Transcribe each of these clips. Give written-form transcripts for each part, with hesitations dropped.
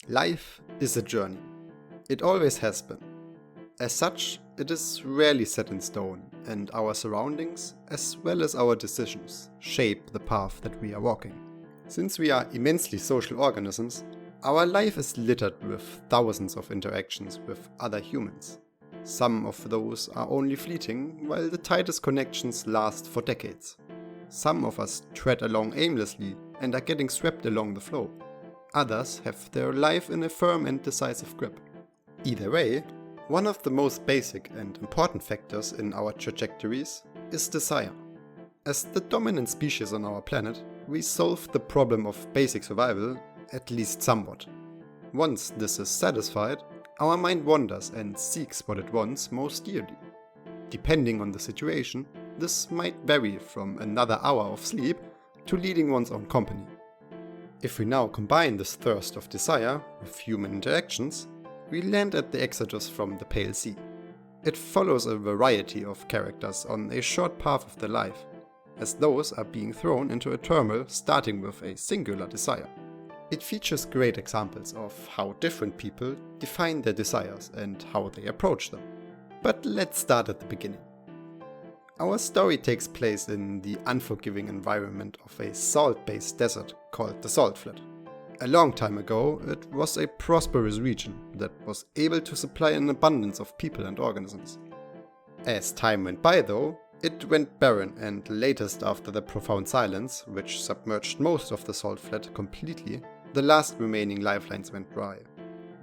Life is a journey. It always has been. As such, it is rarely set in stone, and our surroundings, as well as our decisions, shape the path that we are walking. Since we are immensely social organisms, our life is littered with thousands of interactions with other humans. Some of those are only fleeting, while the tightest connections last for decades. Some of us tread along aimlessly and are getting swept along the flow. Others have their life in a firm and decisive grip. Either way, one of the most basic and important factors in our trajectories is desire. As the dominant species on our planet, we solve the problem of basic survival, at least somewhat. Once this is satisfied, our mind wanders and seeks what it wants most dearly. Depending on the situation, this might vary from another hour of sleep to leading one's own company. If we now combine this thirst of desire with human interactions, we land at the exodus from the Pale Sea. It follows a variety of characters on a short path of their life, as those are being thrown into a turmoil starting with a singular desire. It features great examples of how different people define their desires and how they approach them. But let's start at the beginning. Our story takes place in the unforgiving environment of a salt-based desert called the Salt Flat. A long time ago, it was a prosperous region that was able to supply an abundance of people and organisms. As time went by though, it went barren, and latest after the profound silence, which submerged most of the Salt Flat completely, the last remaining lifelines went dry.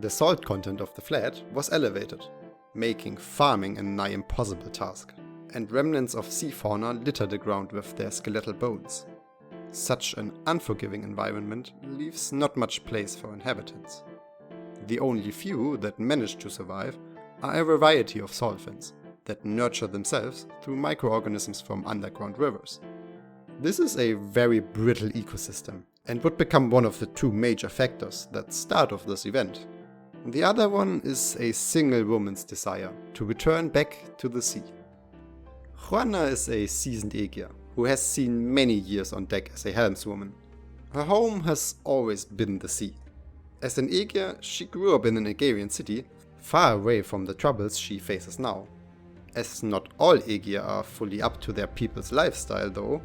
The salt content of the flat was elevated, making farming a nigh impossible task, and remnants of sea fauna litter the ground with their skeletal bones. Such an unforgiving environment leaves not much place for inhabitants. The only few that manage to survive are a variety of salt fins that nurture themselves through microorganisms from underground rivers. This is a very brittle ecosystem and would become one of the two major factors that start off this event. The other one is a single woman's desire to return back to the sea. Juana is a seasoned Aegir who has seen many years on deck as a helmswoman. Her home has always been the sea. As an Aegir, she grew up in an Aegirian city, far away from the troubles she faces now. As not all Aegir are fully up to their people's lifestyle though,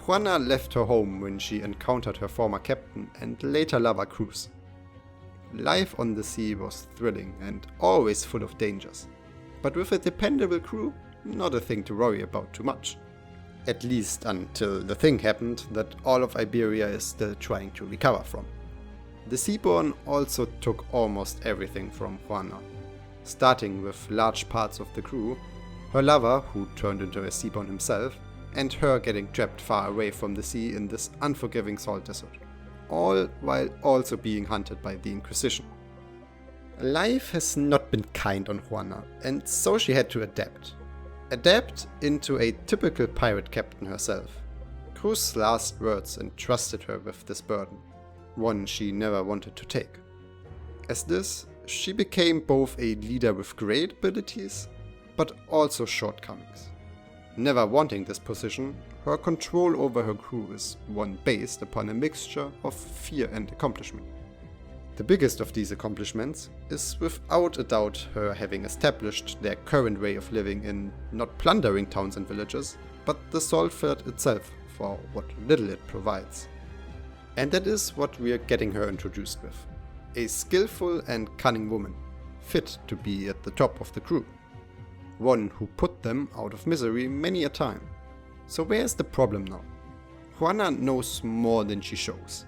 Juana left her home when she encountered her former captain and later lover Cruz. Life on the sea was thrilling and always full of dangers, but with a dependable crew, not a thing to worry about too much. At least until the thing happened that all of Iberia is still trying to recover from. The Seaborn also took almost everything from Juana, starting with large parts of the crew, her lover, who turned into a Seaborn himself, and her getting trapped far away from the sea in this unforgiving salt desert, all while also being hunted by the Inquisition. Life has not been kind on Juana, and so she had to adapt. Adapt into a typical pirate captain herself. Cruz's last words entrusted her with this burden, one she never wanted to take. As this, she became both a leader with great abilities, but also shortcomings. Never wanting this position, her control over her crew is one based upon a mixture of fear and accomplishment. The biggest of these accomplishments is without a doubt her having established their current way of living in not plundering towns and villages, but the salt flat itself for what little it provides. And that is what we are getting her introduced with. A skillful and cunning woman, fit to be at the top of the crew. One who put them out of misery many a time. So where's the problem now? Juana knows more than she shows.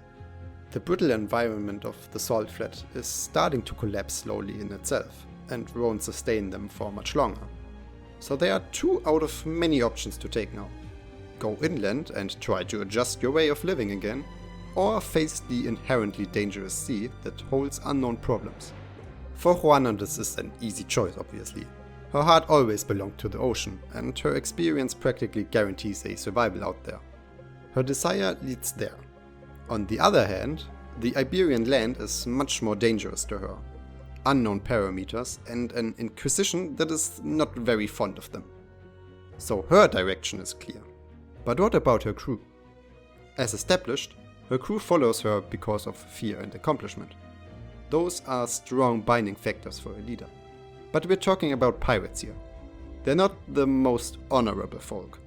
The brittle environment of the salt flat is starting to collapse slowly in itself, and won't sustain them for much longer. So there are two out of many options to take now. Go inland and try to adjust your way of living again, or face the inherently dangerous sea that holds unknown problems. For Juana this is an easy choice obviously. Her heart always belonged to the ocean, and her experience practically guarantees a survival out there. Her desire leads there. On the other hand, the Iberian land is much more dangerous to her. Unknown parameters and an Inquisition that is not very fond of them. So her direction is clear. But what about her crew? As established, her crew follows her because of fear and accomplishment. Those are strong binding factors for a leader. But we're talking about pirates here. They're not the most honorable folk.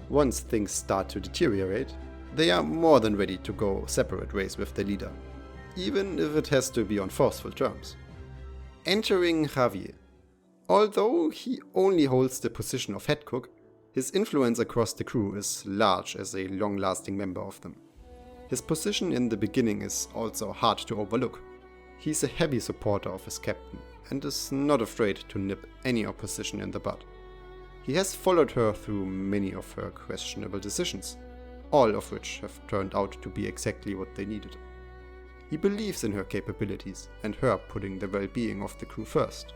Once things start to deteriorate, they are more than ready to go separate ways with their leader, even if it has to be on forceful terms. Entering Javier. Although he only holds the position of head cook, his influence across the crew is large as a long-lasting member of them. His position in the beginning is also hard to overlook. He's a heavy supporter of his captain and is not afraid to nip any opposition in the bud. He has followed her through many of her questionable decisions, all of which have turned out to be exactly what they needed. He believes in her capabilities and her putting the well-being of the crew first.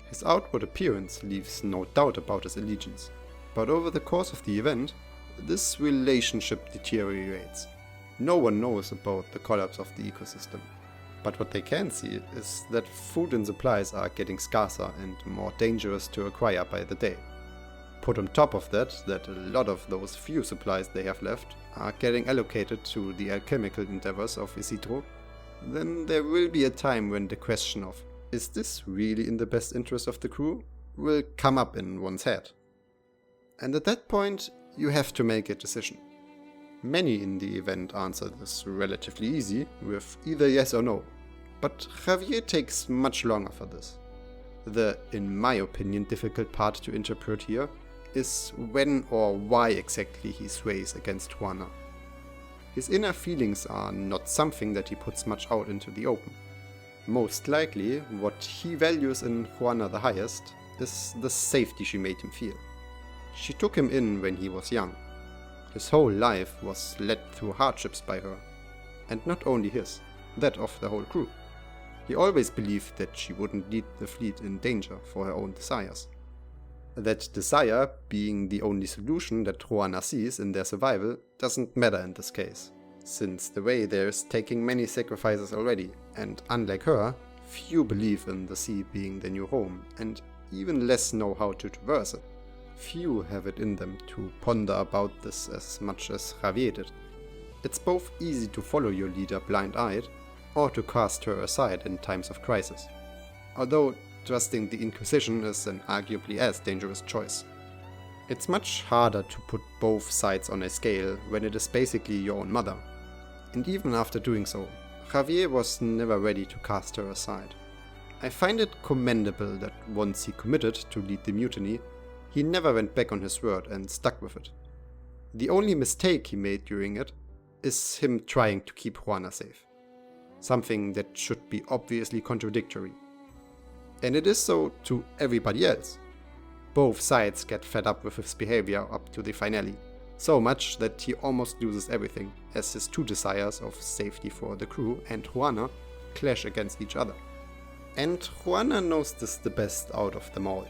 His outward appearance leaves no doubt about his allegiance, but over the course of the event, this relationship deteriorates. No one knows about the collapse of the ecosystem, but what they can see is that food and supplies are getting scarcer and more dangerous to acquire by the day. Put on top of that a lot of those few supplies they have left are getting allocated to the alchemical endeavors of Isidro, then there will be a time when the question of, is this really in the best interest of the crew, will come up in one's head. And at that point, you have to make a decision. Many in the event answer this relatively easy, with either yes or no, but Javier takes much longer for this. The, in my opinion, difficult part to interpret here is when or why exactly he sways against Juana. His inner feelings are not something that he puts much out into the open. Most likely, what he values in Juana the highest is the safety she made him feel. She took him in when he was young. His whole life was led through hardships by her, and not only his, that of the whole crew. He always believed that she wouldn't lead the fleet in danger for her own desires. That desire, being the only solution that Juana sees in their survival, doesn't matter in this case, since the Waythere is taking many sacrifices already, and unlike her, few believe in the sea being their new home, and even less know how to traverse it. Few have it in them to ponder about this as much as Javier did. It's both easy to follow your leader blind-eyed, or to cast her aside in times of crisis. Although trusting the Inquisition is an arguably as dangerous choice. It's much harder to put both sides on a scale when it is basically your own mother. And even after doing so, Javier was never ready to cast her aside. I find it commendable that once he committed to lead the mutiny, he never went back on his word and stuck with it. The only mistake he made during it is him trying to keep Juana safe. Something that should be obviously contradictory. And it is so to everybody else. Both sides get fed up with his behavior up to the finale, so much that he almost loses everything, as his two desires of safety for the crew and Juana clash against each other. And Juana knows this the best out of them all.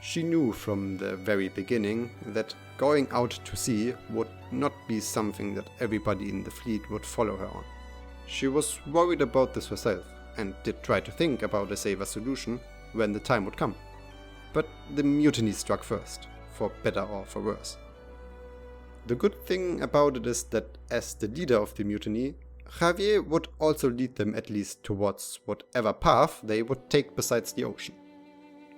She knew from the very beginning that going out to sea would not be something that everybody in the fleet would follow her on. She was worried about this herself, and did try to think about a safer solution when the time would come. But the mutiny struck first, for better or for worse. The good thing about it is that as the leader of the mutiny, Javier would also lead them at least towards whatever path they would take besides the ocean.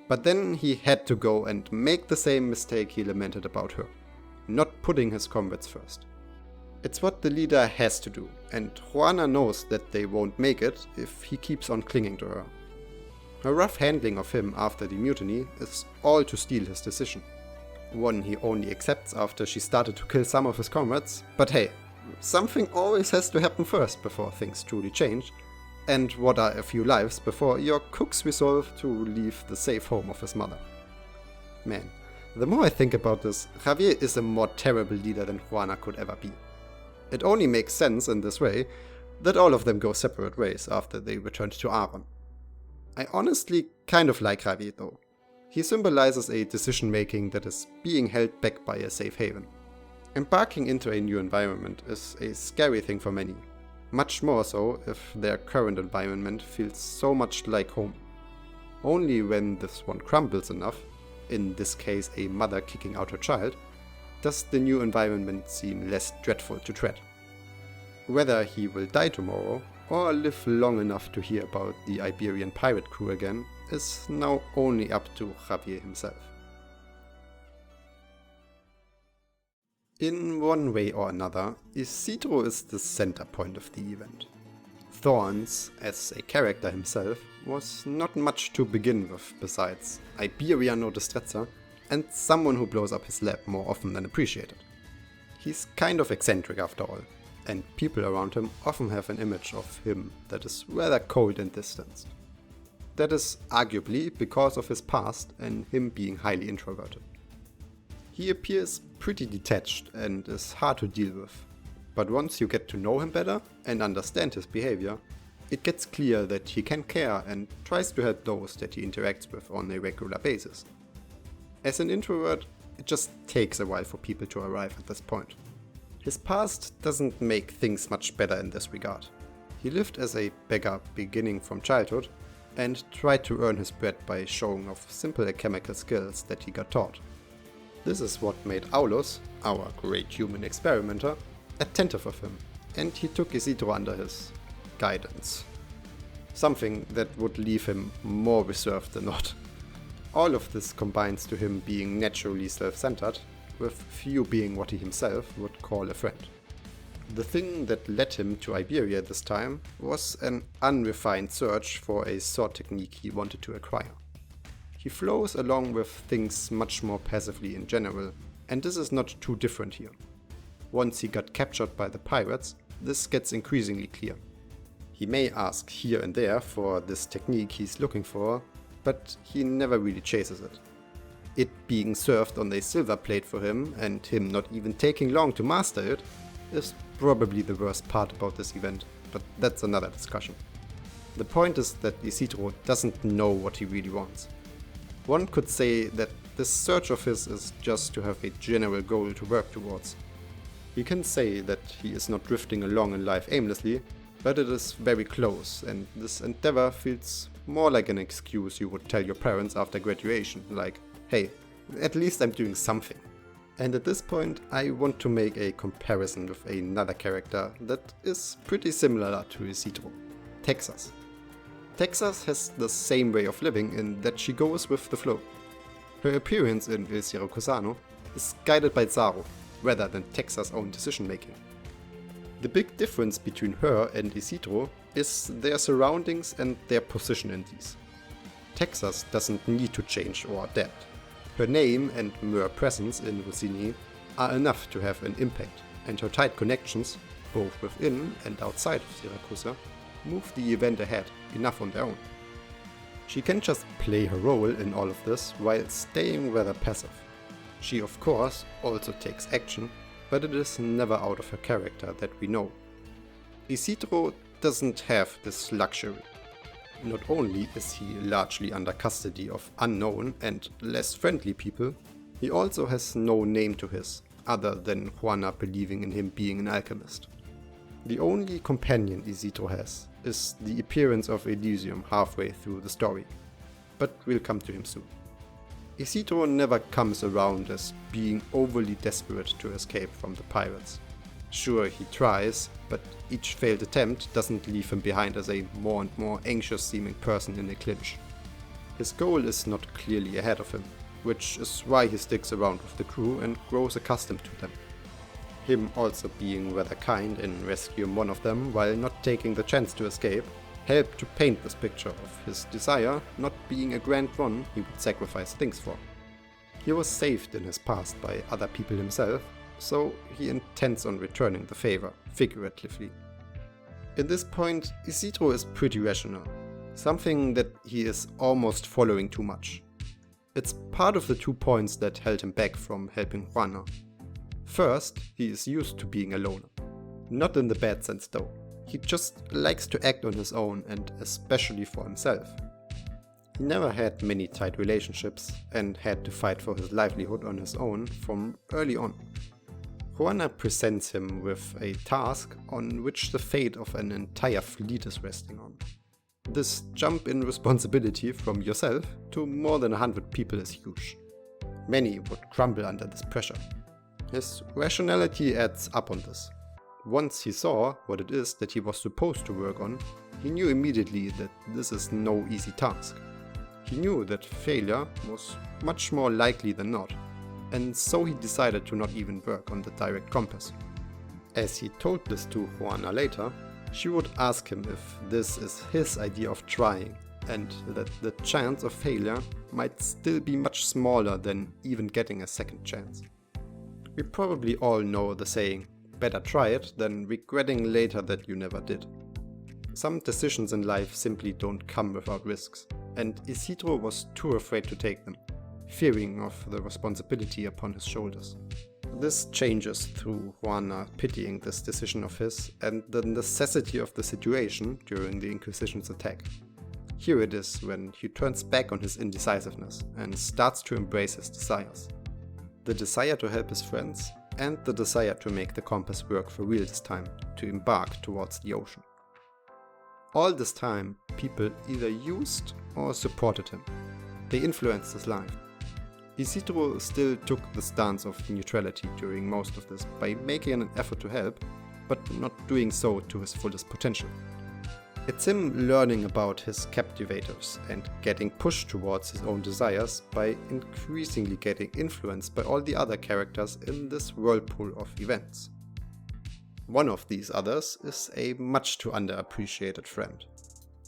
But then he had to go and make the same mistake he lamented about her, not putting his comrades first. It's what the leader has to do, and Juana knows that they won't make it if he keeps on clinging to her. Her rough handling of him after the mutiny is all to steal his decision. One he only accepts after she started to kill some of his comrades, but hey, something always has to happen first before things truly change, and what are a few lives before your cooks resolve to leave the safe home of his mother. Man, the more I think about this, Javier is a more terrible leader than Juana could ever be. It only makes sense in this way that all of them go separate ways after they returned to Aaron. I honestly kind of like Javier though. He symbolizes a decision-making that is being held back by a safe haven. Embarking into a new environment is a scary thing for many, much more so if their current environment feels so much like home. Only when this one crumbles enough, in this case a mother kicking out her child, does the new environment seem less dreadful to tread. Whether he will die tomorrow or live long enough to hear about the Iberian pirate crew again is now only up to Javier himself. In one way or another, Isidro is the center point of the event. Thorns, as a character himself, was not much to begin with besides Iberian or Distretzer, and someone who blows up his lab more often than appreciated. He's kind of eccentric after all, and people around him often have an image of him that is rather cold and distanced. That is arguably because of his past and him being highly introverted. He appears pretty detached and is hard to deal with, but once you get to know him better and understand his behavior, it gets clear that he can care and tries to help those that he interacts with on a regular basis. As an introvert, it just takes a while for people to arrive at this point. His past doesn't make things much better in this regard. He lived as a beggar beginning from childhood and tried to earn his bread by showing off simple alchemical skills that he got taught. This is what made Aulus, our great human experimenter, attentive of him, and he took Isidro under his guidance. Something that would leave him more reserved than not. All of this combines to him being naturally self-centered, with few being what he himself would call a friend. The thing that led him to Iberia this time was an unrefined search for a sword technique he wanted to acquire. He flows along with things much more passively in general, and this is not too different here. Once he got captured by the pirates, this gets increasingly clear. He may ask here and there for this technique he's looking for, but he never really chases it. It being served on a silver plate for him, and him not even taking long to master it, is probably the worst part about this event, but that's another discussion. The point is that Isidro doesn't know what he really wants. One could say that this search of his is just to have a general goal to work towards. You can say that he is not drifting along in life aimlessly, but it is very close, and this endeavor feels more like an excuse you would tell your parents after graduation, like, hey, at least I'm doing something. And at this point, I want to make a comparison with another character that is pretty similar to Isidro, Texas. Texas has the same way of living in that she goes with the flow. Her appearance in Il Siracusano is guided by Zaro, rather than Texas' own decision making. The big difference between her and Isidro is their surroundings and their position in these. Texas doesn't need to change or adapt. Her name and mere presence in Rossini are enough to have an impact, and her tight connections, both within and outside of Siracusa, move the event ahead enough on their own. She can just play her role in all of this while staying rather passive. She of course also takes action, but it is never out of her character that we know. Isidro doesn't have this luxury. Not only is he largely under custody of unknown and less friendly people, he also has no name to his, other than Juana believing in him being an alchemist. The only companion Isidro has is the appearance of Elysium halfway through the story, but we'll come to him soon. Isidro never comes around as being overly desperate to escape from the pirates. Sure, he tries, but each failed attempt doesn't leave him behind as a more and more anxious-seeming person in a clinch. His goal is not clearly ahead of him, which is why he sticks around with the crew and grows accustomed to them. Him also being rather kind in rescuing one of them while not taking the chance to escape helped to paint this picture of his desire not being a grand one he would sacrifice things for. He was saved in his past by other people himself, so he intends on returning the favor, figuratively. At this point, Isidro is pretty rational, something that he is almost following too much. It's part of the 2 points that held him back from helping Juana. First, he is used to being alone. Not in the bad sense though. He just likes to act on his own, and especially for himself. He never had many tight relationships and had to fight for his livelihood on his own from early on. Juana presents him with a task on which the fate of an entire fleet is resting on. This jump in responsibility from yourself to more than 100 people is huge. Many would crumble under this pressure. His rationality adds up on this. once he saw what it is that he was supposed to work on, he knew immediately that this is no easy task. He knew that failure was much more likely than not, and so he decided to not even work on the direct compass. As he told this to Juana later, she would ask him if this is his idea of trying, and that the chance of failure might still be much smaller than even getting a second chance. We probably all know the saying, better try it than regretting later that you never did. Some decisions in life simply don't come without risks, and Isidro was too afraid to take them, fearing of the responsibility upon his shoulders. This changes through Juana pitying this decision of his and the necessity of the situation during the Inquisition's attack. Here it is when he turns back on his indecisiveness and starts to embrace his desires. The desire to help his friends and the desire to make the compass work for real this time, to embark towards the ocean. All this time, people either used or supported him. They influenced his life. Isidro still took the stance of neutrality during most of this by making an effort to help, but not doing so to his fullest potential. It's him learning about his captivators and getting pushed towards his own desires by increasingly getting influenced by all the other characters in this whirlpool of events. One of these others is a much too underappreciated friend.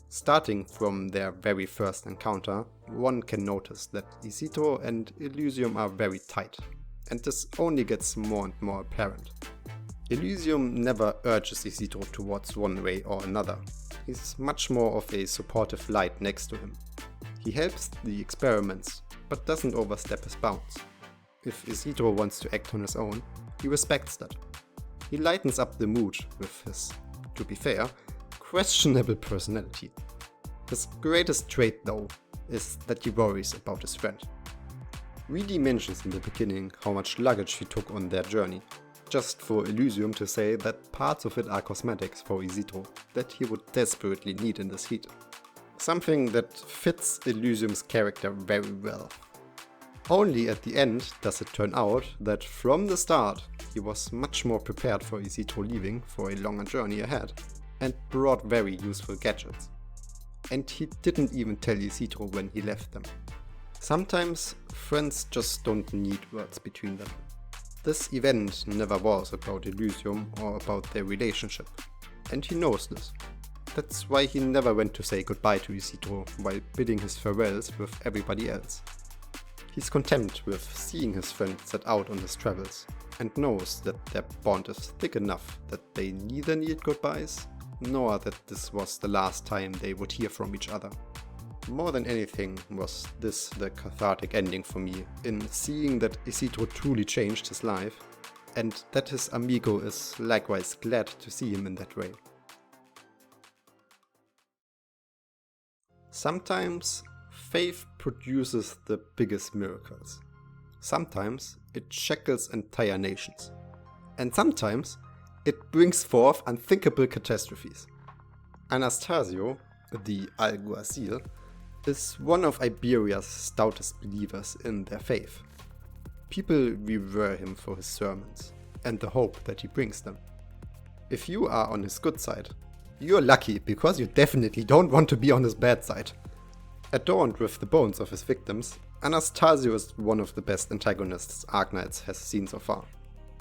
Starting from their very first encounter, one can notice that Isidro and Elysium are very tight, and this only gets more and more apparent. Elysium never urges Isidro towards one way or another. He's much more of a supportive light next to him. He helps the experiments, but doesn't overstep his bounds. If Isidro wants to act on his own, he respects that. He lightens up the mood with his, to be fair, questionable personality. His greatest trait, though, is that he worries about his friend. Reedy mentions in the beginning how much luggage he took on their journey, just for Elysium to say that parts of it are cosmetics for Isidro that he would desperately need in this heat. Something that fits Elysium's character very well. Only at the end does it turn out that from the start he was much more prepared for Isidro leaving for a longer journey ahead and brought very useful gadgets. And he didn't even tell Isidro when he left them. Sometimes friends just don't need words between them. This event never was about Elysium or about their relationship, and he knows this. That's why he never went to say goodbye to Isidro while bidding his farewells with everybody else. He's content with seeing his friend set out on his travels, and knows that their bond is thick enough that they neither need goodbyes, nor that this was the last time they would hear from each other. More than anything was this the cathartic ending for me, in seeing that Isidro truly changed his life, and that his amigo is likewise glad to see him in that way. Sometimes faith produces the biggest miracles. Sometimes it shackles entire nations. And sometimes it brings forth unthinkable catastrophes. Anastasio, the alguacil, is one of Iberia's stoutest believers in their faith. People revere him for his sermons and the hope that he brings them. If you are on his good side, you're lucky because you definitely don't want to be on his bad side. Adorned with the bones of his victims, Anastasio is one of the best antagonists Arknights has seen so far.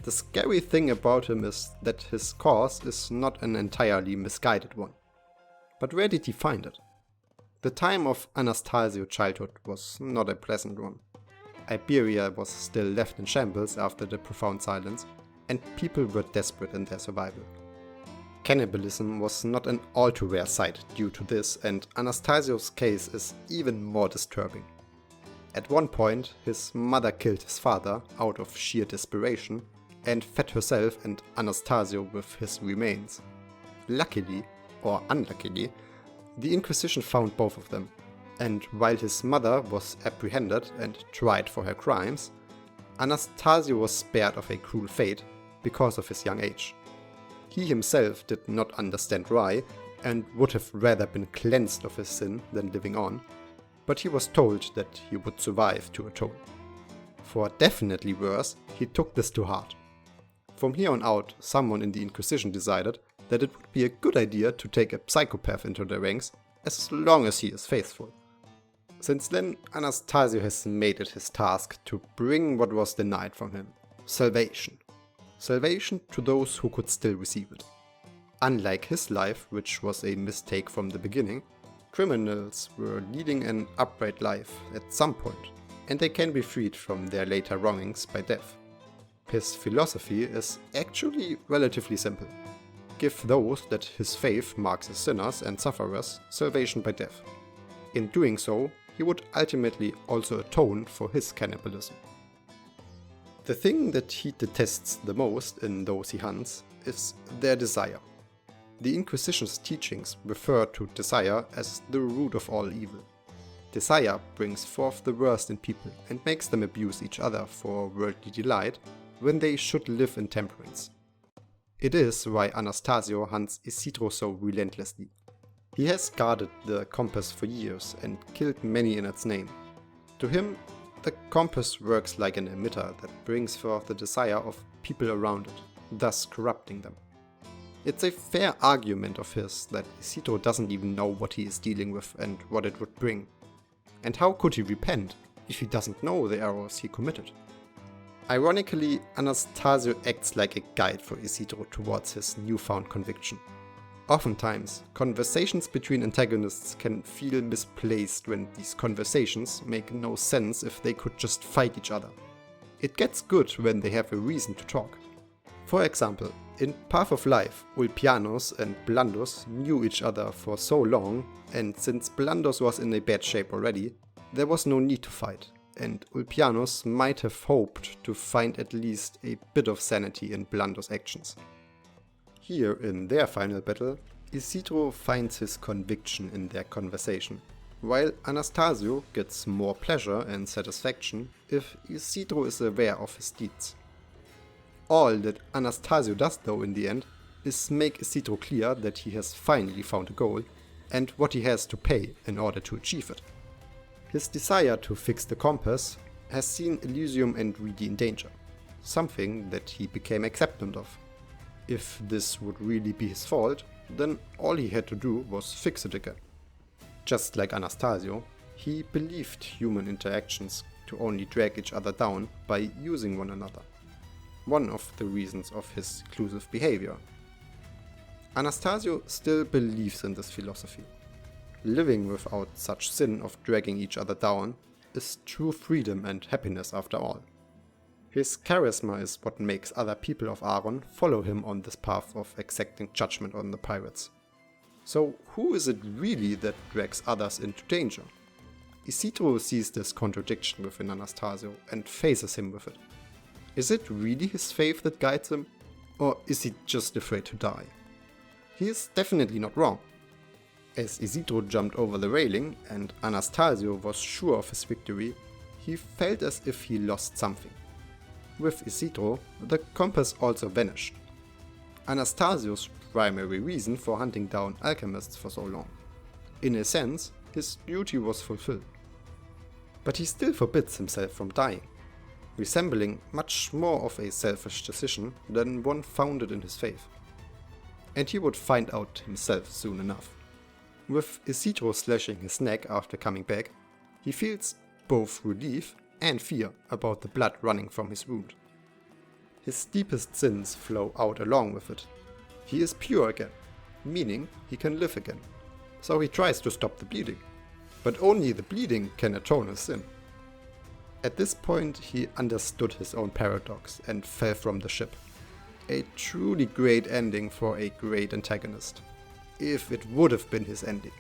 The scary thing about him is that his cause is not an entirely misguided one. But where did he find it? The time of Anastasio's childhood was not a pleasant one. Iberia was still left in shambles after the profound silence, and people were desperate in their survival. Cannibalism was not an all too rare sight due to this, and Anastasio's case is even more disturbing. At one point, his mother killed his father out of sheer desperation and fed herself and Anastasio with his remains. Luckily, or unluckily, the Inquisition found both of them, and while his mother was apprehended and tried for her crimes, Anastasio was spared of a cruel fate because of his young age. He himself did not understand why, and would have rather been cleansed of his sin than living on, but he was told that he would survive to atone. For definitely worse, he took this to heart. From here on out, someone in the Inquisition decided that it would be a good idea to take a psychopath into their ranks as long as he is faithful. Since then, Anastasio has made it his task to bring what was denied from him: salvation. Salvation to those who could still receive it. Unlike his life, which was a mistake from the beginning, criminals were leading an upright life at some point, and they can be freed from their later wrongings by death. His philosophy is actually relatively simple: give those that his faith marks as sinners and sufferers salvation by death. In doing so, he would ultimately also atone for his cannibalism. The thing that he detests the most in those he hunts is their desire. The Inquisition's teachings refer to desire as the root of all evil. Desire brings forth the worst in people and makes them abuse each other for worldly delight when they should live in temperance. It is why Anastasio hunts Isidro so relentlessly. He has guarded the compass for years and killed many in its name. To him, the compass works like an emitter that brings forth the desire of people around it, thus corrupting them. It's a fair argument of his that Isidro doesn't even know what he is dealing with and what it would bring. And how could he repent if he doesn't know the errors he committed? Ironically, Anastasio acts like a guide for Isidro towards his newfound conviction. Oftentimes, conversations between antagonists can feel misplaced when these conversations make no sense if they could just fight each other. It gets good when they have a reason to talk. For example, in Path of Life, Ulpianos and Blandos knew each other for so long, and since Blandos was in a bad shape already, there was no need to fight, and Ulpianos might have hoped to find at least a bit of sanity in Blandos' actions. Here, in their final battle, Isidro finds his conviction in their conversation, while Anastasio gets more pleasure and satisfaction if Isidro is aware of his deeds. All that Anastasio does though in the end is make Isidro clear that he has finally found a goal and what he has to pay in order to achieve it. His desire to fix the compass has seen Elysium and Reedy in danger, something that he became acceptant of. If this would really be his fault, then all he had to do was fix it again. Just like Anastasio, he believed human interactions to only drag each other down by using one another. One of the reasons of his exclusive behavior. Anastasio still believes in this philosophy. Living without such sin of dragging each other down is true freedom and happiness after all. His charisma is what makes other people of Aaron follow him on this path of exacting judgment on the pirates. So who is it really that drags others into danger? Isidro sees this contradiction within Anastasio and faces him with it. Is it really his faith that guides him, or is he just afraid to die? He is definitely not wrong. As Isidro jumped over the railing and Anastasio was sure of his victory, he felt as if he lost something. With Isidro, the compass also vanished. Anastasio's primary reason for hunting down alchemists for so long. In a sense, his duty was fulfilled. But he still forbids himself from dying, resembling much more of a selfish decision than one founded in his faith. And he would find out himself soon enough. With Isidro slashing his neck after coming back, he feels both relief and fear about the blood running from his wound. His deepest sins flow out along with it. He is pure again, meaning he can live again. So he tries to stop the bleeding, but only the bleeding can atone his sin. At this point he understood his own paradox and fell from the ship. A truly great ending for a great antagonist, if it would have been his ending.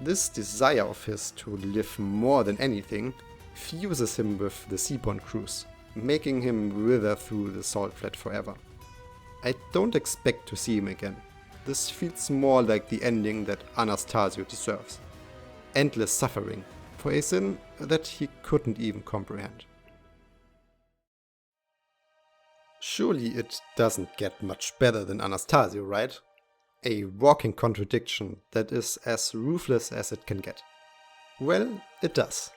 This desire of his to live more than anything fuses him with the seaborne crews, making him wither through the salt flat forever. I don't expect to see him again. This feels more like the ending that Anastasio deserves. Endless suffering for a sin that he couldn't even comprehend. Surely it doesn't get much better than Anastasio, right? A walking contradiction that is as ruthless as it can get. Well, it does.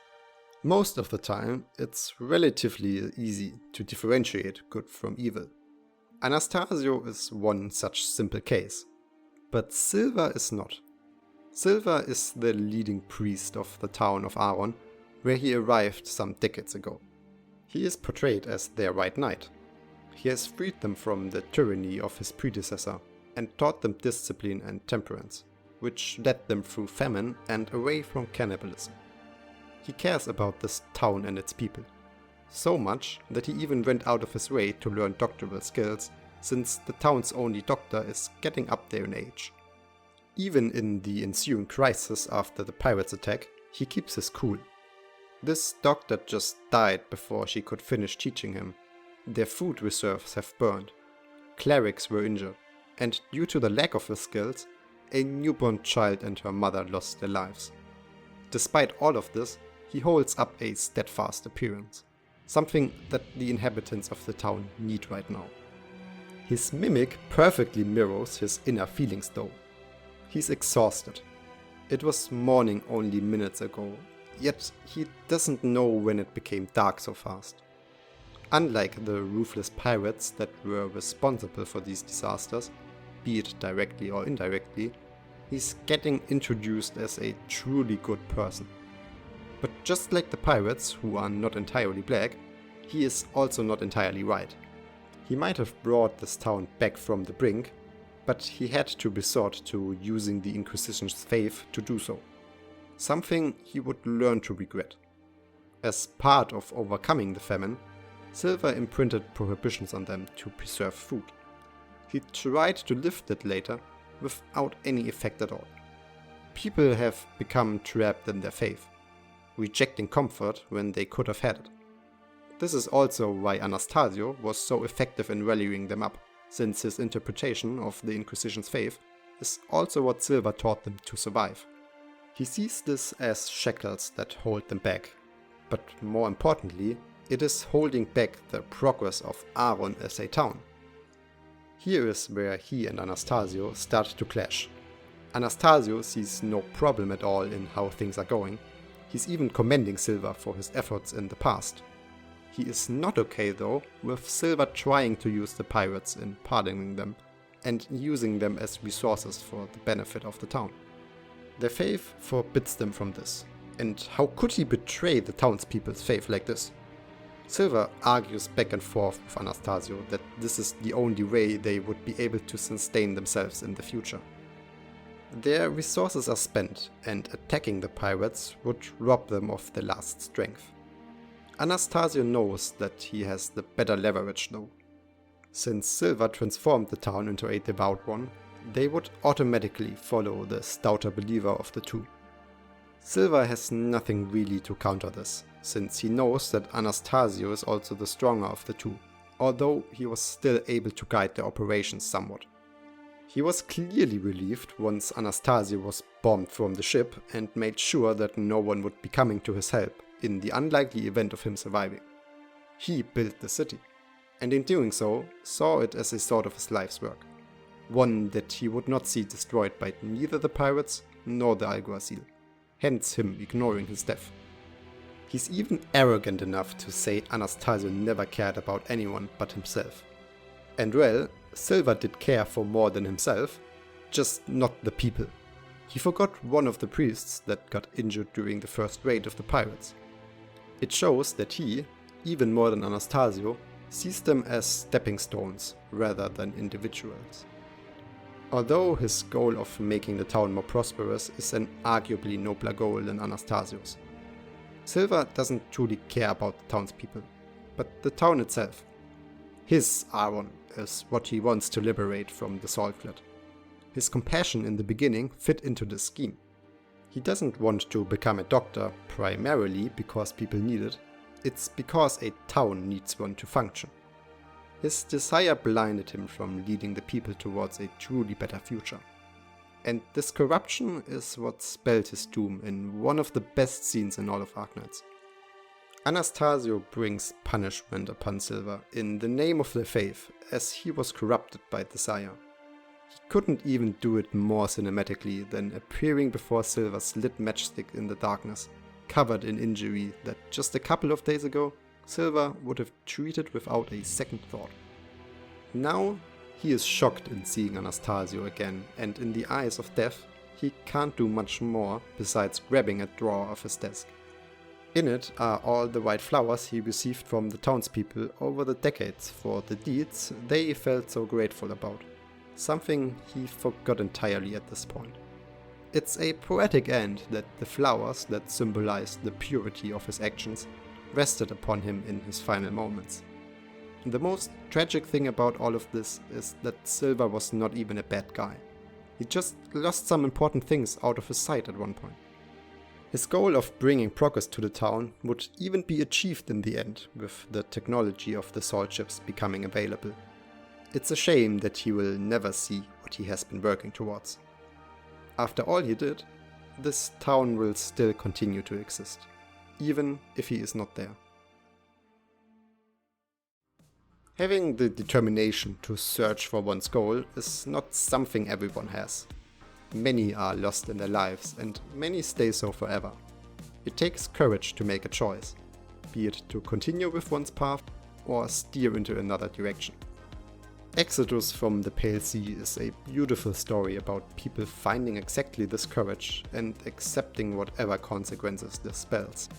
Most of the time, it's relatively easy to differentiate good from evil. Anastasio is one such simple case, but Silva is not. Silva is the leading priest of the town of Aaron, where he arrived some decades ago. He is portrayed as their white knight. He has freed them from the tyranny of his predecessor and taught them discipline and temperance, which led them through famine and away from cannibalism. He cares about this town and its people, so much that he even went out of his way to learn doctoral skills, since the town's only doctor is getting up there in age. Even in the ensuing crisis after the pirates' attack, he keeps his cool. This doctor just died before she could finish teaching him. Their food reserves have burned. Clerics were injured, and due to the lack of his skills, a newborn child and her mother lost their lives. Despite all of this, he holds up a steadfast appearance, something that the inhabitants of the town need right now. His mimic perfectly mirrors his inner feelings though. He's exhausted. It was morning only minutes ago, yet he doesn't know when it became dark so fast. Unlike the ruthless pirates that were responsible for these disasters, be it directly or indirectly, he's getting introduced as a truly good person. But just like the pirates, who are not entirely black, he is also not entirely right. He might have brought this town back from the brink, but he had to resort to using the Inquisition's faith to do so. Something he would learn to regret. As part of overcoming the famine, Silva imprinted prohibitions on them to preserve food. He tried to lift it later, without any effect at all. People have become trapped in their faith, rejecting comfort when they could have had it. This is also why Anastasio was so effective in rallying them up, since his interpretation of the Inquisition's faith is also what Silva taught them to survive. He sees this as shackles that hold them back, but more importantly, it is holding back the progress of Aaron as a town. Here is where he and Anastasio start to clash. Anastasio sees no problem at all in how things are going. He's even commending Silva for his efforts in the past. He is not okay though with Silva trying to use the pirates in pardoning them and using them as resources for the benefit of the town. Their faith forbids them from this, and how could he betray the townspeople's faith like this? Silva argues back and forth with Anastasio that this is the only way they would be able to sustain themselves in the future. Their resources are spent, and attacking the pirates would rob them of their last strength. Anastasio knows that he has the better leverage though. Since Silva transformed the town into a devout one, they would automatically follow the stouter believer of the two. Silva has nothing really to counter this, since he knows that Anastasio is also the stronger of the two, although he was still able to guide their operations somewhat. He was clearly relieved once Anastasio was bombed from the ship and made sure that no one would be coming to his help in the unlikely event of him surviving. He built the city, and in doing so, saw it as a sort of his life's work, one that he would not see destroyed by neither the pirates nor the alguacil, hence him ignoring his death. He's even arrogant enough to say Anastasio never cared about anyone but himself. And well, Silva did care for more than himself, just not the people. He forgot one of the priests that got injured during the first raid of the pirates. It shows that he, even more than Anastasio, sees them as stepping stones rather than individuals. Although his goal of making the town more prosperous is an arguably nobler goal than Anastasio's, Silva doesn't truly care about the townspeople, but the town itself. His Aaron is what he wants to liberate from the Salt Flat. His compassion in the beginning fit into this scheme. He doesn't want to become a doctor primarily because people need it, it's because a town needs one to function. His desire blinded him from leading the people towards a truly better future. And this corruption is what spelled his doom in one of the best scenes in all of Arknights. Anastasio brings punishment upon Silva in the name of their faith, as he was corrupted by desire. He couldn't even do it more cinematically than appearing before Silva's lit matchstick in the darkness, covered in injury that just a couple of days ago Silva would have treated without a second thought. Now he is shocked in seeing Anastasio again, and in the eyes of death, he can't do much more besides grabbing a drawer of his desk. In it are all the white flowers he received from the townspeople over the decades for the deeds they felt so grateful about. Something he forgot entirely at this point. It's a poetic end that the flowers that symbolize the purity of his actions rested upon him in his final moments. The most tragic thing about all of this is that Silva was not even a bad guy. He just lost some important things out of his sight at one point. His goal of bringing progress to the town would even be achieved in the end, with the technology of the salt ships becoming available. It's a shame that he will never see what he has been working towards. After all he did, this town will still continue to exist, even if he is not there. Having the determination to search for one's goal is not something everyone has. Many are lost in their lives and many stay so forever. It takes courage to make a choice, be it to continue with one's path or steer into another direction. Exodus from the Pale Sea is a beautiful story about people finding exactly this courage and accepting whatever consequences this spells.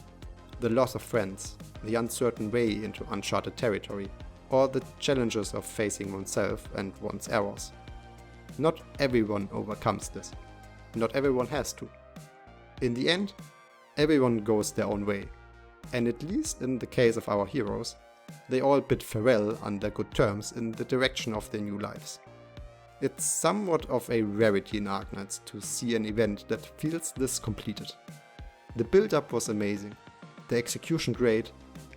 The loss of friends, the uncertain way into uncharted territory, or the challenges of facing oneself and one's errors. Not everyone overcomes this. Not everyone has to. In the end, everyone goes their own way. And at least in the case of our heroes, they all bid farewell under good terms in the direction of their new lives. It's somewhat of a rarity in Arknights to see an event that feels this completed. The build-up was amazing, the execution great,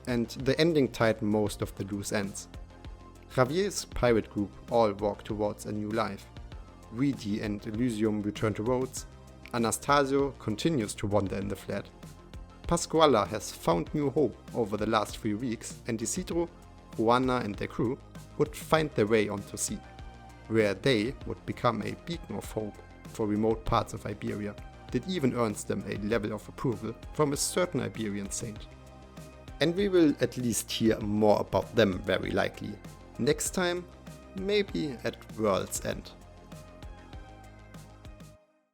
and the ending tied most of the loose ends. Javier's pirate group all walk towards a new life. Reedy and Elysium return to Rhodes, Anastasio continues to wander in the flat. Pasquala has found new hope over the last 3 weeks, and Isidro, Juana and their crew would find their way onto sea, where they would become a beacon of hope for remote parts of Iberia that even earns them a level of approval from a certain Iberian saint. And we will at least hear more about them very likely. Next time, maybe at World's End.